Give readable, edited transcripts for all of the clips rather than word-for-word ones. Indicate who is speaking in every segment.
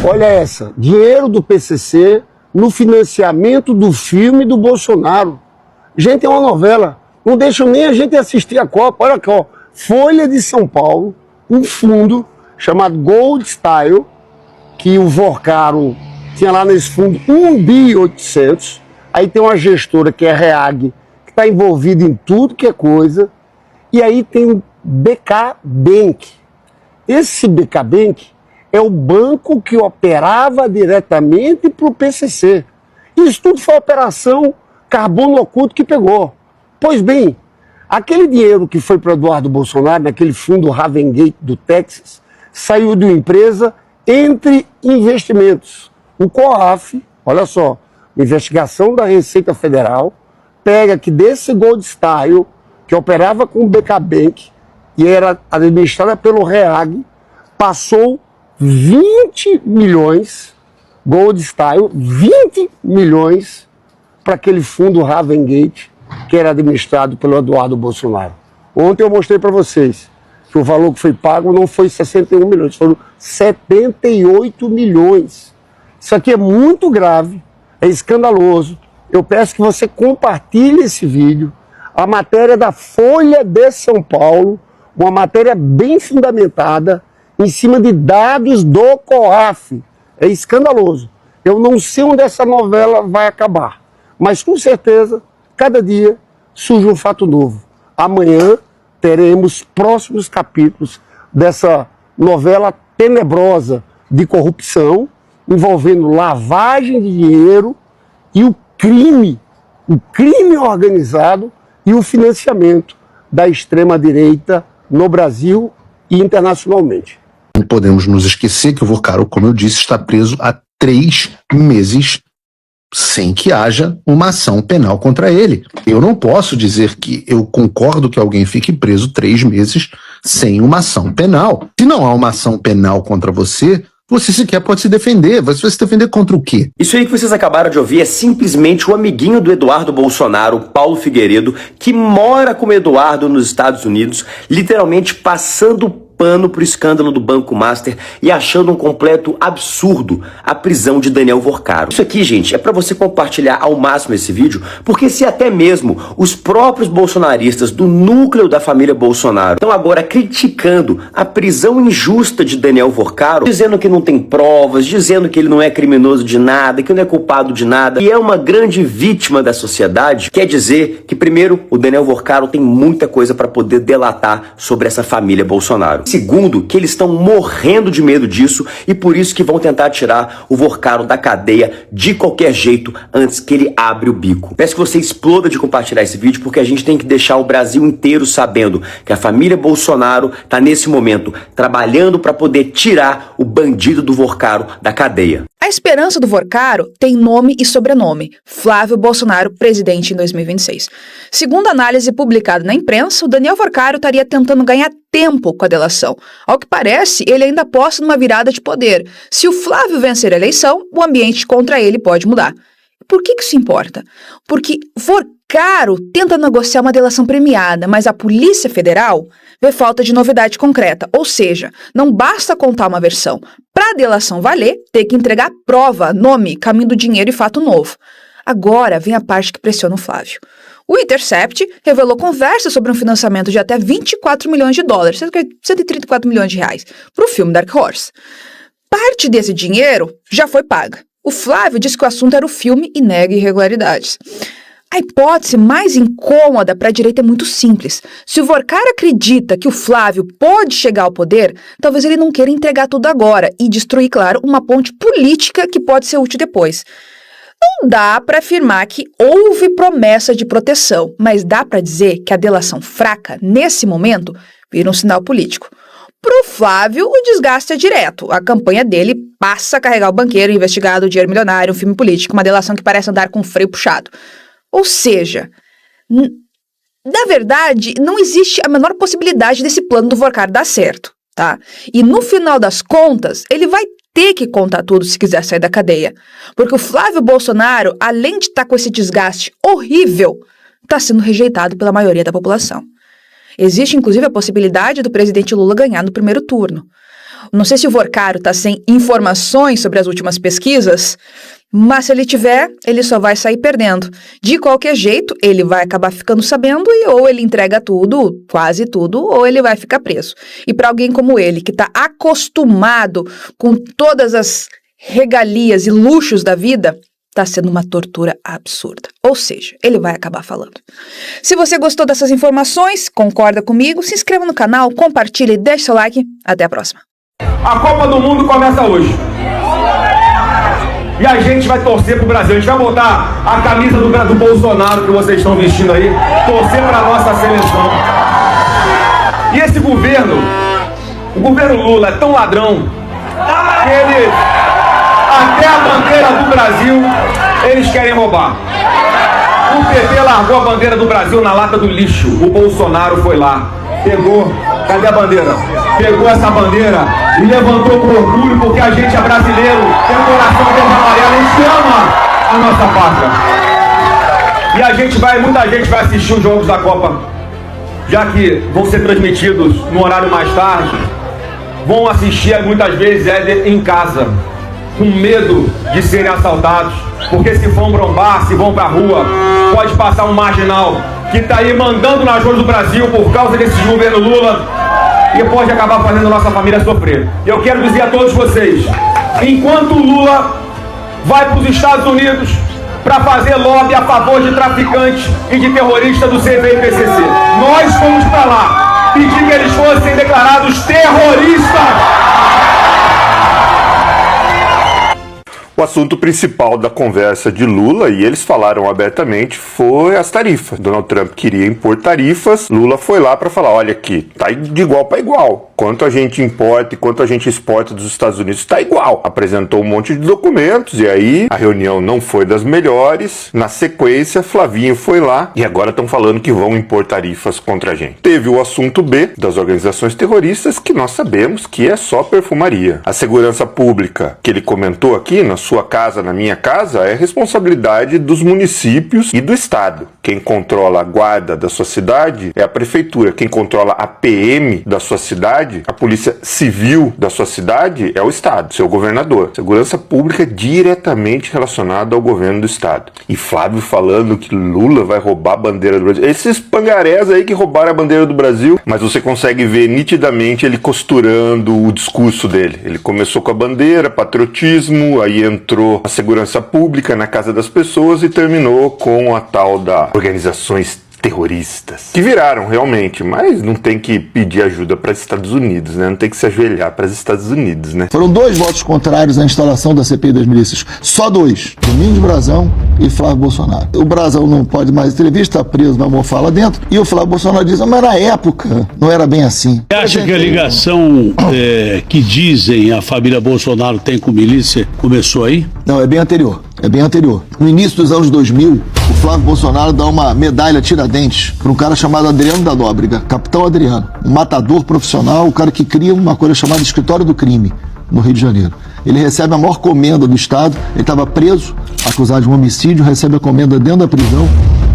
Speaker 1: Olha essa, dinheiro do PCC no financiamento do filme do Bolsonaro. Gente, é uma novela. Não deixam nem a gente assistir a Copa. Olha aqui, ó. Folha de São Paulo, um fundo chamado Gold Style, que o Vorcaro tinha lá nesse fundo 1.800 bi. Aí tem uma gestora que é a REAG, que está envolvida em tudo que é coisa. E aí tem o BK Bank. Esse BK Bank é o banco que operava diretamente para o PCC. Isso tudo foi operação carbono oculto que pegou. Pois bem, aquele dinheiro que foi para Eduardo Bolsonaro, naquele fundo Ravengate do Texas, saiu de uma empresa Entre Investimentos. O COAF, olha só, investigação da Receita Federal, pega que desse Gold Style, que operava com o BK Bank, e era administrada pelo REAG, passou 20 milhões, Gold Style, 20 milhões para aquele fundo Ravengate, que era administrado pelo Eduardo Bolsonaro. Ontem eu mostrei para vocês que o valor que foi pago não foi 61 milhões, foram 78 milhões. Isso aqui é muito grave, é escandaloso. Eu peço que você compartilhe esse vídeo. A matéria da Folha de São Paulo, uma matéria bem fundamentada, em cima de dados do COAF. É escandaloso. Eu não sei onde essa novela vai acabar, mas com certeza, cada dia surge um fato novo. Amanhã teremos próximos capítulos dessa novela tenebrosa de corrupção, envolvendo lavagem de dinheiro e o crime organizado e o financiamento da extrema-direita no Brasil e internacionalmente.
Speaker 2: Não podemos nos esquecer que o Vorcaro, como eu disse, está preso há 3 meses sem que haja uma ação penal contra ele. Eu não posso dizer que eu concordo que alguém fique preso 3 meses sem uma ação penal. Se não há uma ação penal contra você, você sequer pode se defender. Você vai se defender contra o quê?
Speaker 3: Isso aí que vocês acabaram de ouvir é simplesmente o amiguinho do Eduardo Bolsonaro, Paulo Figueiredo, que mora com o Eduardo nos Estados Unidos, literalmente passando pano pro escândalo do Banco Master e achando um completo absurdo a prisão de Daniel Vorcaro. Isso aqui, gente, é para você compartilhar ao máximo esse vídeo, porque se até mesmo os próprios bolsonaristas do núcleo da família Bolsonaro estão agora criticando a prisão injusta de Daniel Vorcaro, dizendo que não tem provas, dizendo que ele não é criminoso de nada, que não é culpado de nada, e é uma grande vítima da sociedade, quer dizer que, primeiro, o Daniel Vorcaro tem muita coisa para poder delatar sobre essa família Bolsonaro. Segundo, que eles estão morrendo de medo disso e por isso que vão tentar tirar o Vorcaro da cadeia de qualquer jeito antes que ele abra o bico. Peço que você exploda de compartilhar esse vídeo porque a gente tem que deixar o Brasil inteiro sabendo que a família Bolsonaro está nesse momento trabalhando para poder tirar o bandido do Vorcaro da cadeia.
Speaker 4: A esperança do Vorcaro tem nome e sobrenome: Flávio Bolsonaro, presidente em 2026. Segundo a análise publicada na imprensa, o Daniel Vorcaro estaria tentando ganhar tempo com a delação. Ao que parece, ele ainda aposta numa virada de poder. Se o Flávio vencer a eleição, o ambiente contra ele pode mudar. Por que isso importa? Porque Vorcaro tenta negociar uma delação premiada, mas a Polícia Federal vê falta de novidade concreta. Ou seja, não basta contar uma versão. Para a delação valer, tem que entregar prova, nome, caminho do dinheiro e fato novo. Agora vem a parte que pressiona o Flávio. O Intercept revelou conversas sobre um financiamento de até 24 milhões de dólares, cerca de 134 milhões de reais, para o filme Dark Horse. Parte desse dinheiro já foi paga. O Flávio disse que o assunto era o filme e nega irregularidades. A hipótese mais incômoda para a direita é muito simples. Se o Vorcaro acredita que o Flávio pode chegar ao poder, talvez ele não queira entregar tudo agora e destruir, claro, uma ponte política que pode ser útil depois. Não dá para afirmar que houve promessa de proteção, mas dá para dizer que a delação fraca, nesse momento, vira um sinal político. Para o Flávio, o desgaste é direto. A campanha dele passa a carregar o banqueiro investigado, o dinheiro milionário, um filme político, uma delação que parece andar com o freio puxado. Ou seja, na verdade, não existe a menor possibilidade desse plano do Vorcaro dar certo, tá? E no final das contas, ele vai ter que contar tudo se quiser sair da cadeia. Porque o Flávio Bolsonaro, além de estar com esse desgaste horrível, está sendo rejeitado pela maioria da população. Existe, inclusive, a possibilidade do presidente Lula ganhar no primeiro turno. Não sei se o Vorcaro está sem informações sobre as últimas pesquisas, mas se ele tiver, ele só vai sair perdendo. De qualquer jeito, ele vai acabar ficando sabendo e ou ele entrega tudo, quase tudo, ou ele vai ficar preso. E para alguém como ele, que está acostumado com todas as regalias e luxos da vida, está sendo uma tortura absurda. Ou seja, ele vai acabar falando. Se você gostou dessas informações, concorda comigo, se inscreva no canal, compartilhe e deixe seu like. Até a próxima.
Speaker 5: A Copa do Mundo começa hoje. E a gente vai torcer pro Brasil. A gente vai botar a camisa do Bolsonaro que vocês estão vestindo aí, torcer pra nossa seleção. E esse governo, o governo Lula, é tão ladrão que ele, até a bandeira do Brasil, eles querem roubar. O PT largou a bandeira do Brasil na lata do lixo. O Bolsonaro foi lá, pegou, cadê a bandeira? Pegou essa bandeira e levantou com orgulho, porque a gente é brasileiro, tem o coração verde e amarelo, a gente ama a nossa pátria. E muita gente vai assistir os jogos da Copa, já que vão ser transmitidos no horário mais tarde, vão assistir muitas vezes em casa, com medo de serem assaltados, porque se vão brombar, se vão pra rua, pode passar um marginal que tá aí mandando nas ruas do Brasil por causa desse governo Lula e pode acabar fazendo a nossa família sofrer. Eu quero dizer a todos vocês, enquanto o Lula vai para os Estados Unidos para fazer lobby a favor de traficantes e de terroristas do CPI-PCC, nós fomos para lá pedir que eles fossem declarados terroristas.
Speaker 6: O assunto principal da conversa de Lula, e eles falaram abertamente, foi as tarifas. Donald Trump queria impor tarifas, Lula foi lá para falar, olha aqui, tá de igual para igual. Quanto a gente importa e quanto a gente exporta dos Estados Unidos está igual. Apresentou um monte de documentos e aí a reunião não foi das melhores. Na sequência, Flavinho foi lá e agora estão falando que vão impor tarifas contra a gente. Teve o assunto B das organizações terroristas, que nós sabemos que é só perfumaria. A segurança pública, que ele comentou aqui, na sua casa, na minha casa, é responsabilidade dos municípios e do Estado. Quem controla a guarda da sua cidade é a prefeitura. Quem controla a PM da sua cidade, a polícia civil da sua cidade, é o Estado, seu governador. Segurança pública é diretamente relacionada ao governo do Estado. E Flávio falando que Lula vai roubar a bandeira do Brasil. Esses pangarés aí que roubaram a bandeira do Brasil, mas você consegue ver nitidamente ele costurando o discurso dele. Ele começou com a bandeira, patriotismo, aí entrou a segurança pública na casa das pessoas e terminou com a tal da organizações terroristas, que viraram realmente, mas não tem que pedir ajuda para os Estados Unidos, né? Não tem que se ajoelhar para os Estados Unidos, né?
Speaker 7: Foram 2 votos contrários à instalação da CPI das milícias. Só 2. Domingos Brazão e Flávio Bolsonaro. O Brazão não pode mais entrevista, está preso, vai mofar lá dentro. E o Flávio Bolsonaro diz, mas na época não era bem assim.
Speaker 8: Você acha que a ligação que dizem a família Bolsonaro tem com milícia começou aí?
Speaker 7: Não, é bem anterior. É bem anterior. No início dos anos 2000, o Flávio Bolsonaro dá uma medalha Tiradentes para um cara chamado Adriano da Nóbrega, Capitão Adriano, um matador profissional, o cara que cria uma coisa chamada Escritório do Crime, no Rio de Janeiro. Ele recebe a maior comenda do Estado, ele estava preso, acusado de um homicídio, recebe a comenda dentro da prisão,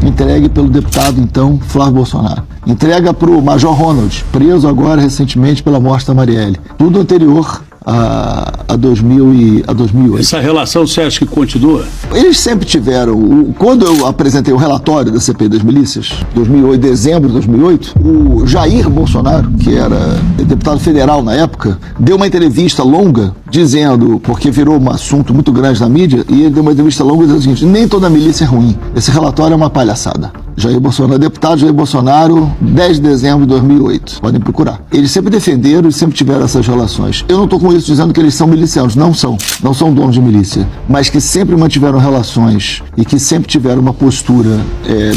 Speaker 7: entregue pelo deputado, então, Flávio Bolsonaro. Entrega para o Major Ronald, preso agora recentemente pela morte da Marielle. Tudo anterior a 2008.
Speaker 8: Essa relação você acha que continua?
Speaker 7: Eles sempre tiveram. Quando eu apresentei o relatório da CPI das milícias, 2008, dezembro de 2008, o Jair Bolsonaro, que era deputado federal na época, deu uma entrevista longa dizendo, porque virou um assunto muito grande na mídia, e ele deu uma entrevista longa dizendo o seguinte, nem toda milícia é ruim, esse relatório é uma palhaçada. Jair Bolsonaro, deputado Jair Bolsonaro, 10 de dezembro de 2008. Podem procurar. Eles sempre defenderam e sempre tiveram essas relações. Eu não estou com isso dizendo que eles são milicianos. Não são. Não são donos de milícia. Mas que sempre mantiveram relações e que sempre tiveram uma postura,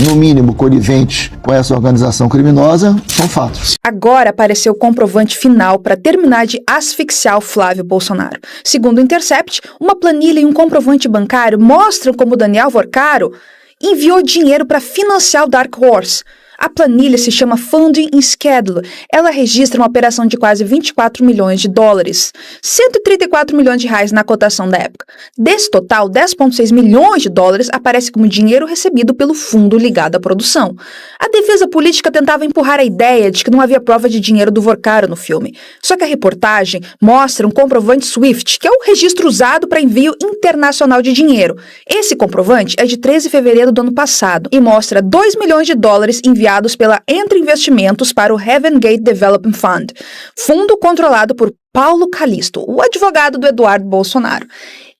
Speaker 7: no mínimo, conivente com essa organização criminosa, são fatos.
Speaker 4: Agora apareceu o comprovante final para terminar de asfixiar o Flávio Bolsonaro. Segundo o Intercept, uma planilha e um comprovante bancário mostram como Daniel Vorcaro enviou dinheiro para financiar o Dark Horse, A planilha se chama Funding in Schedule. Ela registra uma operação de quase 24 milhões de dólares, 134 milhões de reais na cotação da época. Desse total, 10,6 milhões de dólares aparece como dinheiro recebido pelo fundo ligado à produção. A defesa política tentava empurrar a ideia de que não havia prova de dinheiro do Vorcaro no filme. Só que a reportagem mostra um comprovante SWIFT, que é o registro usado para envio internacional de dinheiro. Esse comprovante é de 13 de fevereiro do ano passado e mostra 2 milhões de dólares enviados pela Entre Investimentos para o Heaven Gate Development Fund, fundo controlado por Paulo Calixto, o advogado do Eduardo Bolsonaro.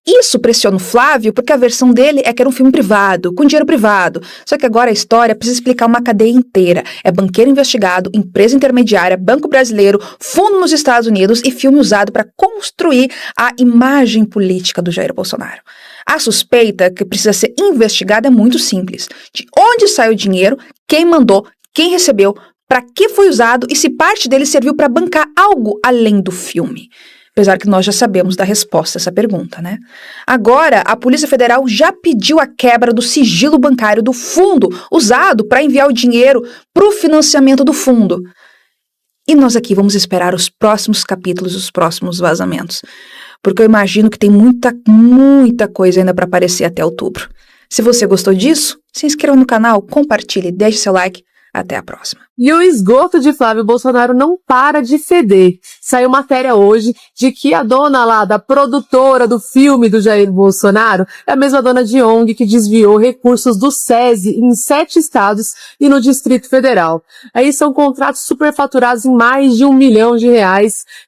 Speaker 4: Isso pressiona o Flávio porque a versão dele é que era um filme privado, com dinheiro privado. Só que agora a história precisa explicar uma cadeia inteira. É banqueiro investigado, empresa intermediária, Banco Brasileiro, fundo nos Estados Unidos e filme usado para construir a imagem política do Jair Bolsonaro. A suspeita que precisa ser investigada é muito simples. De onde sai o dinheiro, quem mandou, quem recebeu, para que foi usado e se parte dele serviu para bancar algo além do filme. Apesar que nós já sabemos da resposta a essa pergunta, né? Agora, a Polícia Federal já pediu a quebra do sigilo bancário do fundo usado para enviar o dinheiro para o financiamento do fundo. E nós aqui vamos esperar os próximos capítulos, os próximos vazamentos. Porque eu imagino que tem muita coisa ainda para aparecer até outubro. Se você gostou disso, se inscreva no canal, compartilhe, deixe seu like. Até a próxima.
Speaker 9: E o esgoto de Flávio Bolsonaro não para de feder. Saiu matéria hoje de que a dona lá da produtora do filme do Jair Bolsonaro é a mesma dona de ONG que desviou recursos do SESI em 7 estados e no Distrito Federal. Aí são contratos superfaturados em mais de R$1 milhão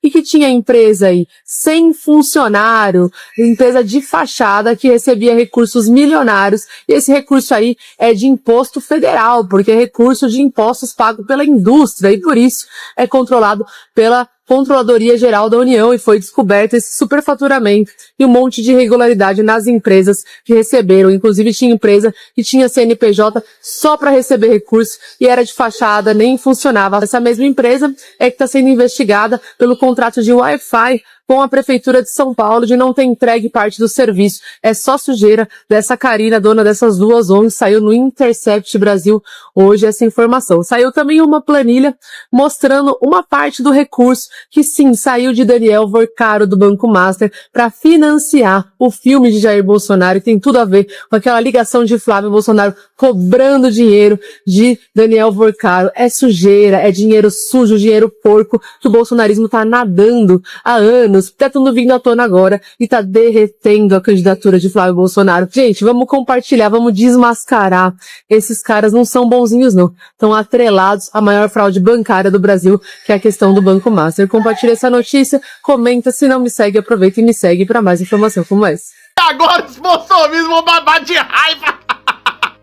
Speaker 9: e que tinha empresa aí sem funcionário, empresa de fachada que recebia recursos milionários e esse recurso aí é de imposto federal, porque é recurso de impostos pagos pela indústria e por isso é controlado pela Controladoria Geral da União e foi descoberto esse superfaturamento e um monte de irregularidade nas empresas que receberam. Inclusive tinha empresa que tinha CNPJ só para receber recursos e era de fachada, nem funcionava. Essa mesma empresa é que está sendo investigada pelo contrato de Wi-Fi com a Prefeitura de São Paulo de não ter entregue parte do serviço. É só sujeira dessa Karina, dona dessas duas ONGs, saiu no Intercept Brasil hoje essa informação. Saiu também uma planilha mostrando uma parte do recurso que sim, saiu de Daniel Vorcaro do Banco Master para financiar o filme de Jair Bolsonaro e tem tudo a ver com aquela ligação de Flávio Bolsonaro cobrando dinheiro de Daniel Vorcaro. É sujeira, é dinheiro sujo, dinheiro porco que o bolsonarismo tá nadando há anos. Tá tudo vindo à tona agora e tá derretendo a candidatura de Flávio Bolsonaro. Gente, vamos compartilhar, vamos desmascarar. Esses caras não são bonzinhos, não. Estão atrelados à maior fraude bancária do Brasil, que é a questão do Banco Master. Compartilha essa notícia, comenta, se não me segue, aproveita e me segue para mais informação como essa.
Speaker 10: Agora os bolsonaristas vão babar de raiva.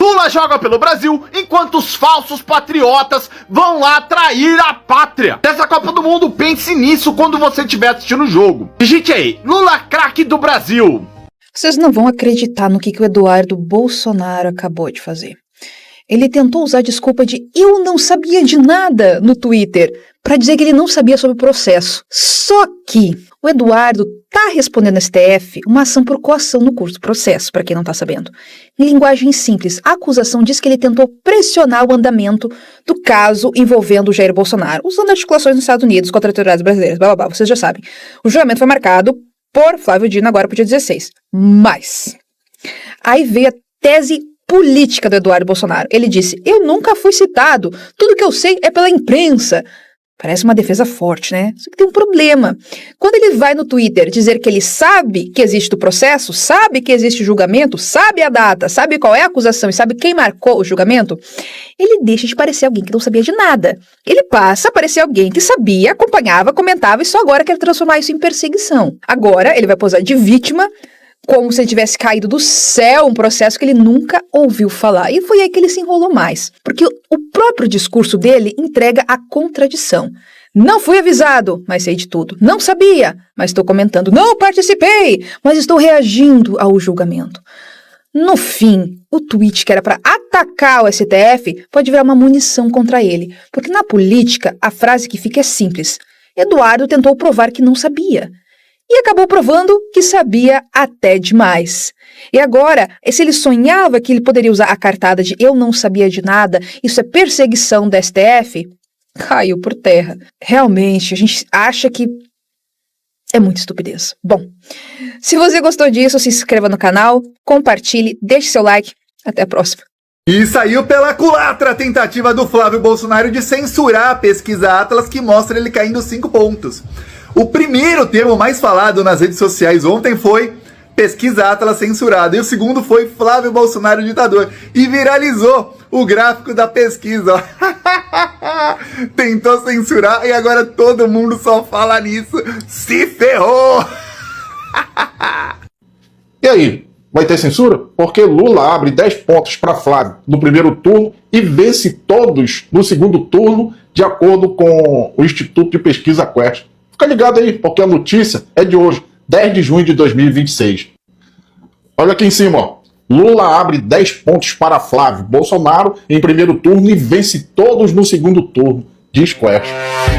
Speaker 10: Lula joga pelo Brasil, enquanto os falsos patriotas vão lá trair a pátria. Dessa Copa do Mundo, pense nisso quando você estiver assistindo o jogo. Digite aí, Lula craque do Brasil.
Speaker 4: Vocês não vão acreditar no que o Eduardo Bolsonaro acabou de fazer. Ele tentou usar a desculpa de "eu não sabia de nada" no Twitter para dizer que ele não sabia sobre o processo. Só que o Eduardo está respondendo ao STF uma ação por coação no curso do processo, para quem não está sabendo. Em linguagem simples, a acusação diz que ele tentou pressionar o andamento do caso envolvendo o Jair Bolsonaro, usando articulações nos Estados Unidos contra autoridades brasileiras, blá, blá, blá, vocês já sabem. O julgamento foi marcado por Flávio Dino agora para o dia 16. Mas aí veio a tese política do Eduardo Bolsonaro. Ele disse: "eu nunca fui citado, tudo que eu sei é pela imprensa." Parece uma defesa forte, né? Só que tem um problema. Quando ele vai no Twitter dizer que ele sabe que existe o processo, sabe que existe o julgamento, sabe a data, sabe qual é a acusação e sabe quem marcou o julgamento, ele deixa de parecer alguém que não sabia de nada. Ele passa a parecer alguém que sabia, acompanhava, comentava e só agora quer transformar isso em perseguição. Agora ele vai posar de vítima, como se ele tivesse caído do céu um processo que ele nunca ouviu falar. E foi aí que ele se enrolou mais, porque o próprio discurso dele entrega a contradição. Não fui avisado, mas sei de tudo. Não sabia, mas estou comentando. Não participei, mas estou reagindo ao julgamento. No fim, o tweet que era para atacar o STF pode virar uma munição contra ele, porque na política a frase que fica é simples. Eduardo tentou provar que não sabia. e acabou provando que sabia até demais. E agora, se ele sonhava que ele poderia usar a cartada de "eu não sabia de nada, isso é perseguição da STF", caiu por terra. Realmente, a gente acha que é muita estupidez. Bom, se você gostou disso, se inscreva no canal, compartilhe, deixe seu like. Até a próxima.
Speaker 11: E saiu pela culatra a tentativa do Flávio Bolsonaro de censurar a pesquisa Atlas, que mostra ele caindo 5 pontos. O primeiro termo mais falado nas redes sociais ontem foi pesquisa Atlas censurada, e o segundo foi Flávio Bolsonaro ditador, e viralizou o gráfico da pesquisa, ó. Tentou censurar e agora todo mundo só fala nisso. Se ferrou!
Speaker 12: E aí, vai ter censura? Porque Lula abre 10 pontos para Flávio no primeiro turno e vence todos no segundo turno, de acordo com o Instituto de Pesquisa Quest. Fica ligado aí, porque a notícia é de hoje, 10 de junho de 2026. Olha aqui em cima, ó. Lula abre 10 pontos para Flávio Bolsonaro em primeiro turno e vence todos no segundo turno, diz Quest.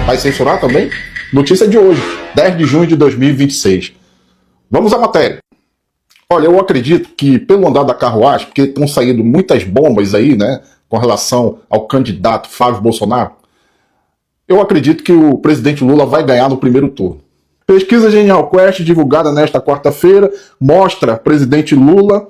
Speaker 12: Vai censurar também? Notícia de hoje, 10 de junho de 2026. Vamos à matéria. Olha, eu acredito que pelo andar da carruagem, porque estão saindo muitas bombas aí, né, com relação ao candidato Flávio Bolsonaro, eu acredito que o presidente Lula vai ganhar no primeiro turno. Pesquisa Genial Quest, divulgada nesta quarta-feira, mostra o presidente Lula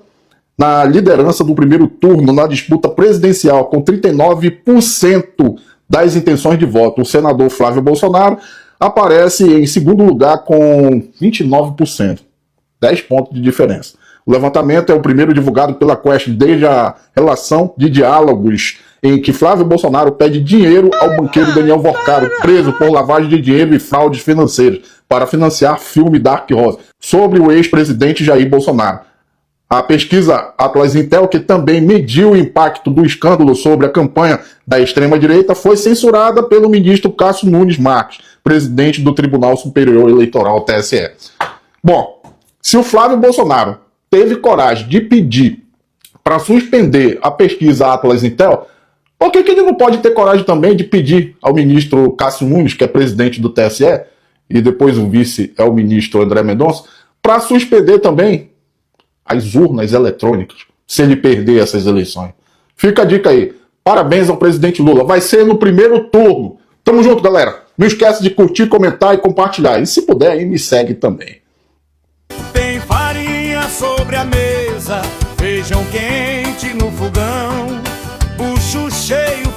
Speaker 12: na liderança do primeiro turno na disputa presidencial, com 39% das intenções de voto. O senador Flávio Bolsonaro aparece em segundo lugar com 29%. 10 pontos de diferença. O levantamento é o primeiro divulgado pela Quest desde a relação de diálogos em que Flávio Bolsonaro pede dinheiro ao banqueiro Daniel Vorcaro, preso por lavagem de dinheiro e fraudes financeiras, para financiar filme Dark Rosa, sobre o ex-presidente Jair Bolsonaro. A pesquisa Atlas Intel, que também mediu o impacto do escândalo sobre a campanha da extrema-direita, foi censurada pelo ministro Cássio Nunes Marques, presidente do Tribunal Superior Eleitoral, TSE. Bom, se o Flávio Bolsonaro teve coragem de pedir para suspender a pesquisa Atlas Intel, por que ele não pode ter coragem também de pedir ao ministro Cássio Nunes, que é presidente do TSE, e depois o vice é o ministro André Mendonça, para suspender também as urnas eletrônicas, se ele perder essas eleições? Fica a dica aí. Parabéns ao presidente Lula. Vai ser no primeiro turno. Tamo junto, galera. Não esquece de curtir, comentar e compartilhar. E se puder, aí me segue também.
Speaker 13: Tem farinha sobre a mesa, feijão quente no fogão, bucho cheio,